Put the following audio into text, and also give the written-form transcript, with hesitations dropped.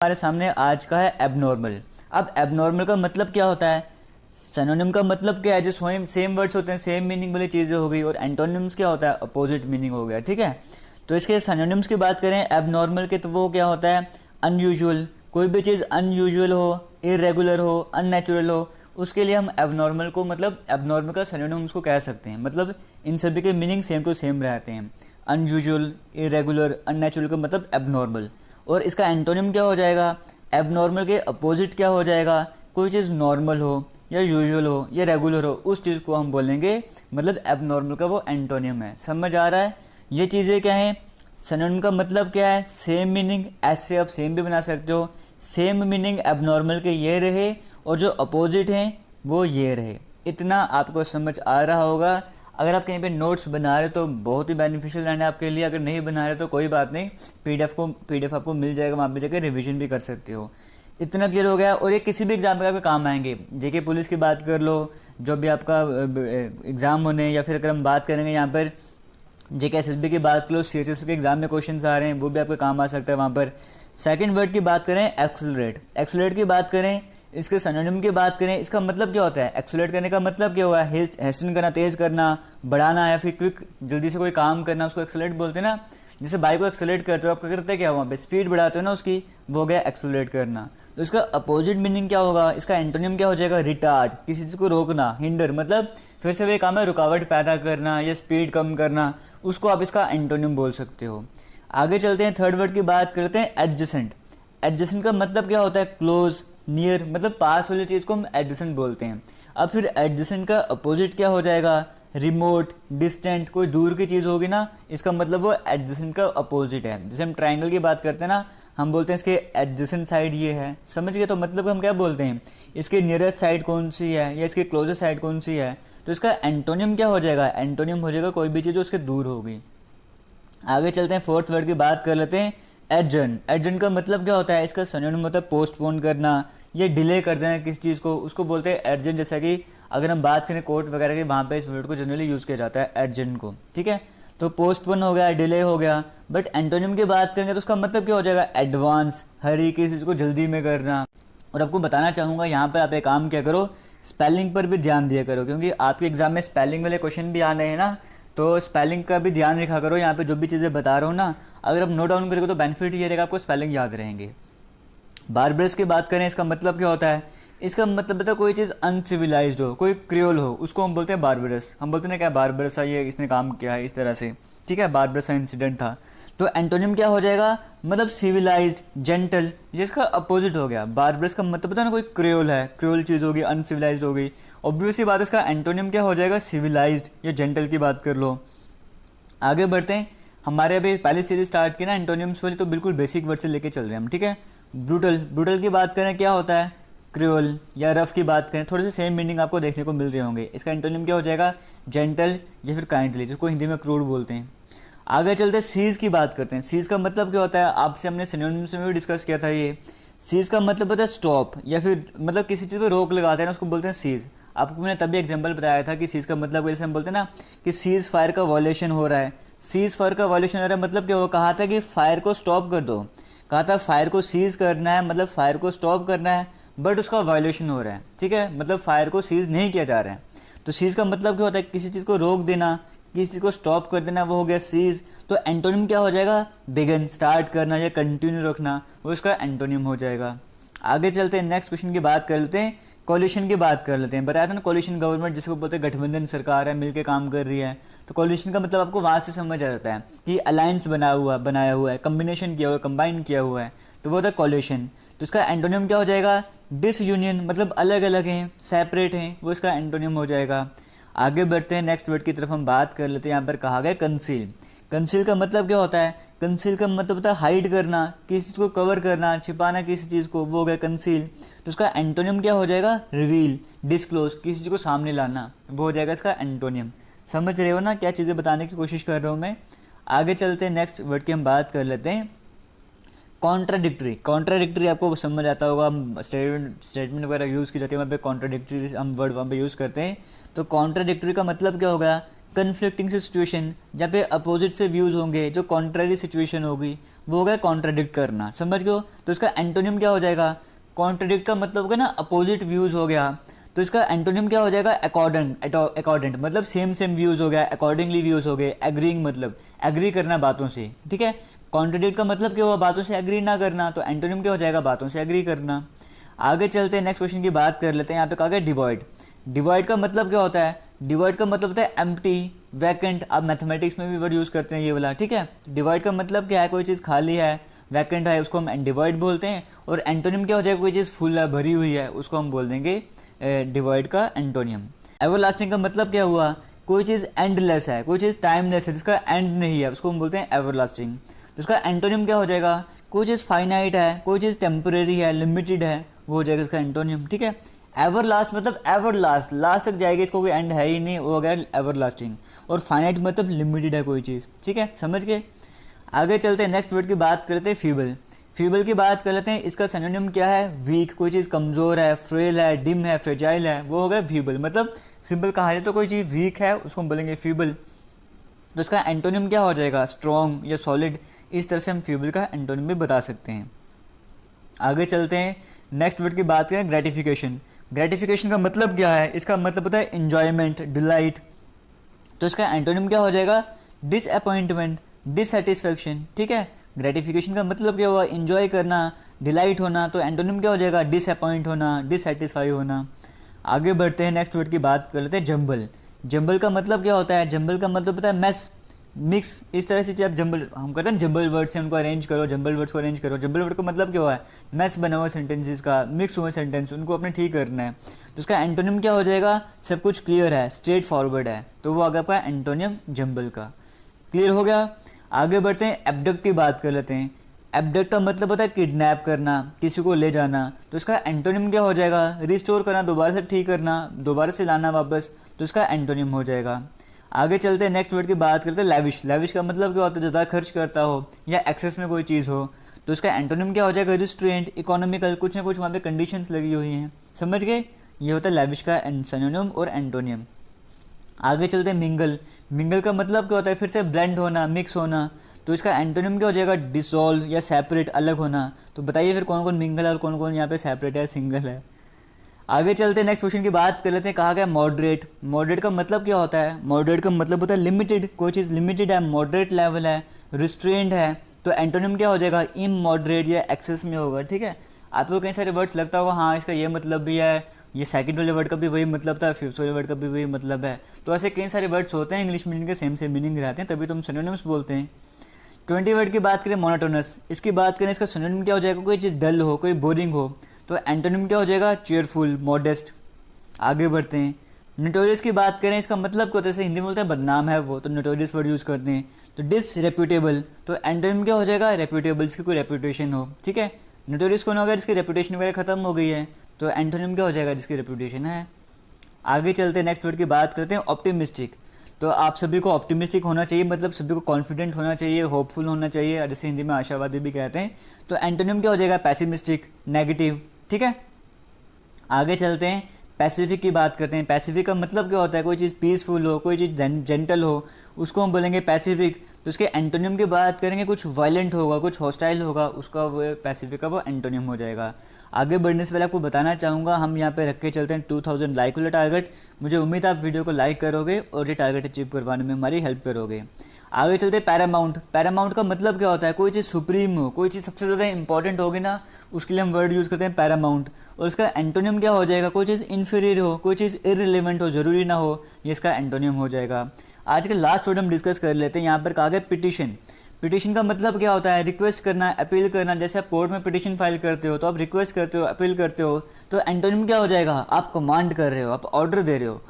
हमारे सामने आज का है एबनॉर्मल। अब एबनॉर्मल का मतलब क्या होता है, सिनोनिम का मतलब क्या है, जो सेम वर्ड्स होते हैं, सेम मीनिंग वाली चीज़ें हो गई, और एंटोनिम्स क्या होता है, अपोजिट मीनिंग हो गया। ठीक है, तो इसके सिनोनिम्स की बात करें एबनॉर्मल के, तो वो क्या होता है, अनयूजुअल। कोई भी चीज़ अनयूजुअल हो, इरेगुलर हो, अननेचुरल हो, उसके लिए हम एबनॉर्मल को, मतलब एबनॉर्मल का सिनोनिम उसको कह सकते हैं। मतलब इन सभी के मीनिंग सेम टू सेम रहते हैं। अनयूजुअल, इरेगुलर, अननेचुरल का मतलब एबनॉर्मल। और इसका एंटोनिम क्या हो जाएगा, एबनॉर्मल के अपोजिट क्या हो जाएगा, कोई चीज़ नॉर्मल हो या यूजुअल हो या रेगुलर हो, उस चीज़ को हम बोलेंगे, मतलब एबनॉर्मल का वो एंटोनिम है। समझ आ रहा है। ये चीज़ें क्या हैं, सिनोनिम का मतलब क्या है, सेम मीनिंग, ऐसे आप सेम भी बना सकते हो। सेम मीनिंग एबनॉर्मल के ये रहे, और जो अपोजिट हैं वो ये रहे। इतना आपको समझ आ रहा होगा। अगर आप कहीं पे नोट्स बना रहे हो तो बहुत ही बेनिफिशियल रहना है आपके लिए। अगर नहीं बना रहे तो कोई बात नहीं, पीडीएफ आपको मिल जाएगा, वहाँ पे जाकर रिवीजन भी कर सकते हो। इतना क्लियर हो गया। और ये किसी भी एग्जाम में आपके काम आएंगे। जेके पुलिस की बात कर लो, जो भी आपका एग्ज़ाम होने, या फिर अगर हम बात करेंगे यहाँ पर जेके एसएसबी की बात करो, सीएचएस के एग्जाम में क्वेश्चन आ रहे हैं, वो भी आपके काम आ सकता है वहाँ पर। सेकंड वर्ड की बात करें एक्सेलरेट, एक्सेलरेट की बात करें, इसके सिनोनिम की बात करें, इसका मतलब क्या होता है, एक्सेलरेट करने का मतलब क्या हुआ, हेस्टन करना, तेज़ करना, बढ़ाना, या फिर क्विक, जल्दी से कोई काम करना, उसको एक्सेलरेट बोलते हैं ना। जैसे बाइक को एक्सेलरेट करते हो, आप क्या करते हैं, क्या वहाँ पे स्पीड बढ़ाते हो ना उसकी, वो हो गया एक्सेलरेट करना। तो इसका अपोजिट मीनिंग क्या होगा, इसका एंटोनिम क्या हो जाएगा, रिटार्ड, किसी चीज़ को रोकना, हिंडर, मतलब फिर से वही काम है, रुकावट पैदा करना या स्पीड कम करना, उसको आप इसका एंटोनिम बोल सकते हो। आगे चलते हैं, थर्ड वर्ड की बात करते हैं एडजेसेंट। एडजेसेंट का मतलब क्या होता है, क्लोज, नियर, मतलब पास वाली चीज़ को हम एडजेसेंट बोलते हैं। अब फिर एडजेसेंट का अपोजिट क्या हो जाएगा, रिमोट, डिस्टेंट, कोई दूर की चीज़ होगी ना, इसका मतलब वो एडजेसेंट का अपोजिट है। जैसे हम ट्रायंगल की बात करते हैं ना, हम बोलते हैं इसके एडजेसेंट साइड ये है, समझ गए। तो मतलब हम क्या बोलते हैं, इसके नियरेस्ट साइड कौन सी है या इसके क्लोजेस्ट साइड कौन सी है। तो इसका एंटोनिम क्या हो जाएगा, एंटोनिम हो जाएगा कोई भी चीज़ जो उसके दूर होगी। आगे चलते हैं, फोर्थ वर्ड की बात कर लेते हैं, एडजर्न। एडजर्न का मतलब क्या होता है, इसका सिनोनिम मतलब पोस्टपोन करना या डिले कर देना किसी चीज़ को, उसको बोलते हैं एडजर्न। जैसा कि अगर हम बात करें कोर्ट वगैरह की, वहाँ पे इस वर्ड को जनरली यूज़ किया जाता है, एडजर्न को। ठीक है, तो पोस्टपोन हो गया, डिले हो गया। बट एंटोनिम की बात करेंगे तो उसका मतलब क्या हो जाएगा, एडवांस, हरी, किसी चीज़ को जल्दी में करना। और आपको बताना चाहूँगा, यहाँ पर आप एक काम क्या करो, स्पेलिंग पर भी ध्यान दिया करो, क्योंकि आपके एग्जाम में स्पेलिंग वाले क्वेश्चन भी आने हैं ना, तो स्पेलिंग का भी ध्यान रखा करो। यहाँ पे जो भी चीज़ें बता रहा हूँ ना, अगर आप नोट डाउन करोगे तो बेनिफिट ये रहेगा, आपको स्पेलिंग याद रहेंगे। बारबरस की बात करें, इसका मतलब क्या होता है, इसका मतलब होता है कोई चीज़ अनसिविलाइज्ड हो, कोई क्रियोल हो, उसको हम बोलते हैं बारबरस। हम बोलते हैं क्या, बारबरस ये इसने काम किया है इस तरह से। ठीक है, बारबरस इंसिडेंट था। तो एंटोनिम क्या हो जाएगा, मतलब सिविलाइज्ड, जेंटल, ये इसका अपोजिट हो गया। बारबरस का मतलब पता ना, कोई क्रियोल है, क्रियोल चीज़ होगी, अनसिविलाइज्ड हो गई। ऑब्वियसली बात है, इसका एंटोनिम क्या हो जाएगा, सिविलाइज्ड या जेंटल की बात कर लो। आगे बढ़ते हैं, हमारे अभी पहली सीरीज स्टार्ट की ना एंटोनिम्स वाली, तो बिल्कुल बेसिक वर्ड से लेके चल रहे हैं हम। ठीक है, ब्रूटल, ब्रूटल की बात करें क्या होता है, क्रियोल या रफ की बात करें, थोड़े से सेम मीनिंग आपको देखने को मिल रहे होंगे। इसका एंटोनिम क्या हो जाएगा, जेंटल या फिर काइंडली, जिसको हिंदी में क्रूड बोलते हैं। आगे चलते हैं, सीज की बात करते हैं। सीज का मतलब क्या होता है, आपसे हमने सिनोनिम्स में भी डिस्कस किया था ये। सीज का मतलब होता है स्टॉप, या फिर मतलब किसी चीज़ पे रोक लगाते हैं ना, उसको बोलते हैं सीज। आपको मैंने तभी एग्जांपल बताया था कि सीज का मतलब, जैसे हम बोलते हैं ना कि सीज फायर का वॉयलेशन हो रहा है। सीज फायर का वॉयलेशन हो रहा है मतलब क्या हो, कहा था कि फायर को स्टॉप कर दो, कहा था फायर को सीज करना है, मतलब फायर को स्टॉप करना है, बट उसका वायलेशन हो रहा है। ठीक है, मतलब फायर को सीज नहीं किया जा रहा है। तो सीज का मतलब क्या होता है, किसी चीज़ को रोक देना, किसी चीज़ को स्टॉप कर देना, वो हो गया सीज। तो एंटोनिम क्या हो जाएगा, बिगिन, स्टार्ट करना या कंटिन्यू रखना, वो इसका एंटोनिम हो जाएगा। आगे चलते हैं, नेक्स्ट क्वेश्चन की बात कर लेते हैं, कोलिशन की बात कर लेते हैं। बताया था ना, कोलिशन गवर्नमेंट जिसको बोलते हैं गठबंधन सरकार है, मिलकर काम कर रही है। तो कोलिशन का मतलब आपको वहाँ से समझ आ जाता है कि अलायंस बनाया हुआ है, कम्बिनेशन किया हुआ है, कंबाइन किया हुआ है, तो वो होता है कोलिशन। तो इसका एंटोनिम क्या हो जाएगा, डिसयूनियन, मतलब अलग अलग हैं, सेपरेट हैं, वो इसका एंटोनिम हो जाएगा। आगे बढ़ते हैं, नेक्स्ट वर्ड की तरफ हम बात कर लेते हैं। यहाँ पर कहा गया कंसील। कंसील का मतलब क्या होता है, कंसील का मतलब होता है हाइड करना, किसी चीज़ को कवर करना, छिपाना किसी चीज़ को, वो हो गया कंसील। तो उसका एंटोनिम क्या हो जाएगा, रिवील, डिस्क्लोज, किसी चीज़ को सामने लाना, वो हो जाएगा इसका एंटोनिम। समझ रहे हो ना क्या चीज़ें बताने की कोशिश कर रहा हूँ मैं। आगे चलते हैं, नेक्स्ट वर्ड की हम बात कर लेते हैं, कॉन्ट्राडिक्टरी। कॉन्ट्राडिक्टरी आपको समझ आता होगा, स्टेटमेंट वगैरह यूज़ की जाती है, वहाँ पे कॉन्ट्राडिक्टरी हम वर्ड वहाँ पे यूज़ करते हैं। तो कॉन्ट्राडिक्टरी का मतलब क्या होगा, कन्फ्लिक्टिंग सिचुएशन, जहाँ पे अपोजिट से व्यूज़ होंगे, जो कॉन्ट्ररी सिचुएशन होगी वो हो गया कॉन्ट्राडिक्ट करना, समझ गए हो। तो इसका एंटोनिम क्या हो जाएगा, कॉन्ट्राडिक्ट का मतलब हो गया ना अपोजिट व्यूज़ हो गया, तो इसका एंटोनिम क्या हो जाएगा अकॉर्डेंट मतलब सेम व्यूज़ हो गया, अकॉर्डिंगली व्यूज़ हो गए, एग्रीइंग मतलब एग्री करना बातों से, ठीक है। कॉन्ट्राडिक्ट का मतलब क्या हुआ, बातों से एग्री ना करना, तो एंटोनिम क्या हो जाएगा, बातों से एग्री करना। आगे चलते हैं, नेक्स्ट क्वेश्चन की बात कर लेते हैं। यहाँ पे कहा गया डिवॉइड। डिवाइड का मतलब क्या होता है, डिवाइड का मतलब होता है एम्प्टी, वैकेंट। आप मैथमेटिक्स में भी वर्ड यूज़ करते हैं ये वाला, ठीक है। डिवाइड का मतलब क्या है, कोई चीज़ खाली है, वैकेंट है, उसको हम डिवाइड बोलते हैं। और एंटोनिम क्या हो जाएगा, कोई चीज़ फुल है, भरी हुई है, उसको हम बोल देंगे डिवाइड का एंटोनियम। एवरलास्टिंग का मतलब क्या हुआ, कोई चीज़ एंडलेस है, कोई चीज़ टाइमलेस है, जिसका एंड नहीं है, उसको हम बोलते हैं एवरलास्टिंग। तो इसका एंटोनिम क्या हो जाएगा, कोई चीज़ फाइनाइट है, कोई चीज़ टेम्परेरी है, लिमिटेड है, वो हो जाएगा इसका एंटोनियम, ठीक है। एवर लास्ट मतलब एवर लास्ट, लास्ट तक जाएगी, इसको कोई एंड है ही नहीं, वो हो गया एवर लास्टिंग। और फाइनाइट मतलब लिमिटेड है कोई चीज़, ठीक है, समझ गए। आगे चलते हैं, नेक्स्ट वर्ड की बात करते हैं फीबल। फीबल की बात कर लेते हैं, इसका सिनोनिम क्या है, वीक, कोई चीज़ कमज़ोर है, फ्रेल है, डिम है, फ्रेजाइल है, वो हो गया फीबल। मतलब सिंपल कहा जाए तो कोई चीज़ वीक है उसको हम बोलेंगे फीबल। तो इसका एंटोनिम क्या हो जाएगा, स्ट्रॉन्ग या सॉलिड। इस तरह से हम फीबल का एंटोनिम भी बता सकते हैं। आगे चलते हैं, नेक्स्ट वर्ड की बात करें ग्रेटिफिकेशन। ग्रेटिफिकेशन का मतलब क्या है, इसका मतलब होता है इन्जॉयमेंट, डिलाइट। तो इसका एंटोनिम क्या हो जाएगा, डिसअपॉइंटमेंट, डिससेटिस्फैक्शन, ठीक है। ग्रेटिफिकेशन का मतलब क्या हुआ, इन्जॉय करना, डिलाइट होना, तो एंटोनिम क्या हो जाएगा, डिसअपॉइंट होना, डिससेटिस्फाई होना। आगे बढ़ते हैं, नेक्स्ट वर्ड की बात कर लेते हैं जंबल। जंबल का मतलब क्या होता है, जंबल का मतलब होता है मैस, मिक्स। इस तरह से आप जंबल, हम कहते हैं जंबल वर्ड से उनको अरेंज करो, जंबल वर्ड्स को अरेंज करो। जंबल वर्ड का मतलब क्या हुआ है, मैस बना हुआ सेंटेंसेस का, मिक्स हुए सेंटेंस, उनको अपने ठीक करना है। तो उसका एंटोनिम क्या हो जाएगा, सब कुछ क्लियर है, स्ट्रेट फॉरवर्ड है, तो वो आगे आपका एंटोनियम जंबल का। क्लियर हो गया। आगे बढ़ते हैं, एब्डक्ट की बात कर लेते हैं। एब्डक्ट का मतलब होता है किडनैप करना, किसी को ले जाना। तो इसका एंटोनिम क्या हो जाएगा, रिस्टोर करना, दोबारा से ठीक करना, दोबारा से लाना वापस, तो इसका एंटोनिम हो जाएगा। आगे चलते हैं, नेक्स्ट वर्ड की बात करते हैं लैविश। लैविश का मतलब क्या होता है, ज़्यादा खर्च करता हो या एक्सेस में कोई चीज़ हो। तो इसका एंटोनिम क्या हो जाएगा, रिस्ट्रेंट, इकोनॉमिकल, कुछ ना कुछ वहाँ पे कंडीशंस लगी हुई हैं, समझ गए। ये होता है लैविश का सिनोनिम और एंटोनियम। आगे चलते हैं मिंगल। मिंगल का मतलब क्या होता है, फिर से ब्लेंड होना, मिक्स होना। तो इसका एंटोनिम क्या हो जाएगा, डिसॉल्व या सेपरेट, अलग होना। तो बताइए फिर कौन कौन मिंगल है और कौन कौन यहाँ पे सेपरेट है, सिंगल है। आगे चलते हैं, नेक्स्ट क्वेश्चन की बात कर लेते हैं। कहा गया मॉडरेट। मॉडरेट का मतलब क्या होता है, मॉडरेट का मतलब होता है लिमिटेड, कोई चीज़ लिमिटेड है, मॉडरेट लेवल है, रिस्ट्रेंड है। तो एंटोनिम क्या हो जाएगा, इमॉडरेट या एक्सेस में होगा, ठीक है। आपको कई सारे वर्ड्स लगता होगा हाँ इसका ये मतलब भी है, ये सेकंड वाले वर्ड का भी वही मतलब था, फिफ्थ वाले वर्ड का भी वही मतलब है। तो ऐसे कई सारे वर्ड्स होते हैं इंग्लिश मीडियम के सेम मीनिंग रहते हैं, तभी तो हम सिनोनिम्स बोलते हैं। 20 वर्ड की बात करें मोनोटोनस। इसकी बात करें, इसका सिनोनिम क्या हो जाएगा, कोई चीज़ डल हो, कोई बोरिंग हो। तो एंटोनिम क्या हो जाएगा, चेयरफुल, मॉडेस्ट। आगे बढ़ते हैं, नोटोरियस की बात करें, इसका मतलब क्या होता है, जैसे हिंदी में बोलते हैं बदनाम है वो, तो नोटोरियस वर्ड यूज़ करते हैं। तो डिसरेप्यूटेबल, तो एंटोनिम क्या हो जाएगा, रेप्यूटेबल, जिसकी कोई रेप्यूटेशन हो, ठीक है। नोटोरियस कौन हो गया, जिसकी रेप्यूटेशन वगैरह खत्म हो गई है। तो एंटोनिम क्या हो जाएगा, जिसकी रेप्यूटेशन है। आगे चलते हैं, नेक्स्ट वर्ड की बात करते हैं ऑप्टिमिस्टिक। तो आप सभी को ऑप्टिमिस्टिक होना चाहिए, मतलब सभी को कॉन्फिडेंट होना चाहिए, होपफुल होना चाहिए, जैसे हिंदी में आशावादी भी कहते हैं। तो एंटोनिम क्या हो जाएगा, पैसिमिस्टिक, नेगेटिव, ठीक है। आगे चलते हैं, पैसिफिक की बात करते हैं। पैसिफिक का मतलब क्या होता है, कोई चीज़ पीसफुल हो, कोई चीज़ जेंटल हो, उसको हम बोलेंगे पैसिफिक। तो उसके एंटोनिम की बात करेंगे, कुछ वायलेंट होगा, कुछ हॉस्टाइल होगा, उसका वो पैसिफिक का वो एंटोनिम हो जाएगा। आगे बढ़ने से पहले आपको बताना चाहूँगा, हम यहाँ पे रख के चलते हैं 2000 लाइक वाला टारगेट। मुझे उम्मीद है आप वीडियो को लाइक करोगे और ये टारगेट अचीव करवाने में हमारी हेल्प करोगे। आगे चलते पैरामाउंट। पैरामाउंट का मतलब क्या होता है, कोई चीज़ सुप्रीम हो, कोई चीज़ सबसे ज़्यादा इंपॉर्टेंट होगी ना, उसके लिए हम वर्ड यूज़ करते हैं पैरामाउंट। और इसका एंटोनिम क्या हो जाएगा, कोई चीज़ इन्फीरियर हो, कोई चीज़ इररिलेवेंट हो, ज़रूरी ना हो, ये इसका एंटोनिम हो जाएगा। आज के लास्ट वर्ड हम डिस्कस कर लेते हैं। यहाँ पर कहा गया पिटिशन। पिटिशन का मतलब क्या होता है, रिक्वेस्ट करना, अपील करना। जैसे आप कोर्ट में पिटिशन फाइल करते हो तो आप रिक्वेस्ट करते हो, अपील करते हो। तो एंटोनिम क्या हो जाएगा, आप कमांड कर रहे हो, आप ऑर्डर दे रहे हो।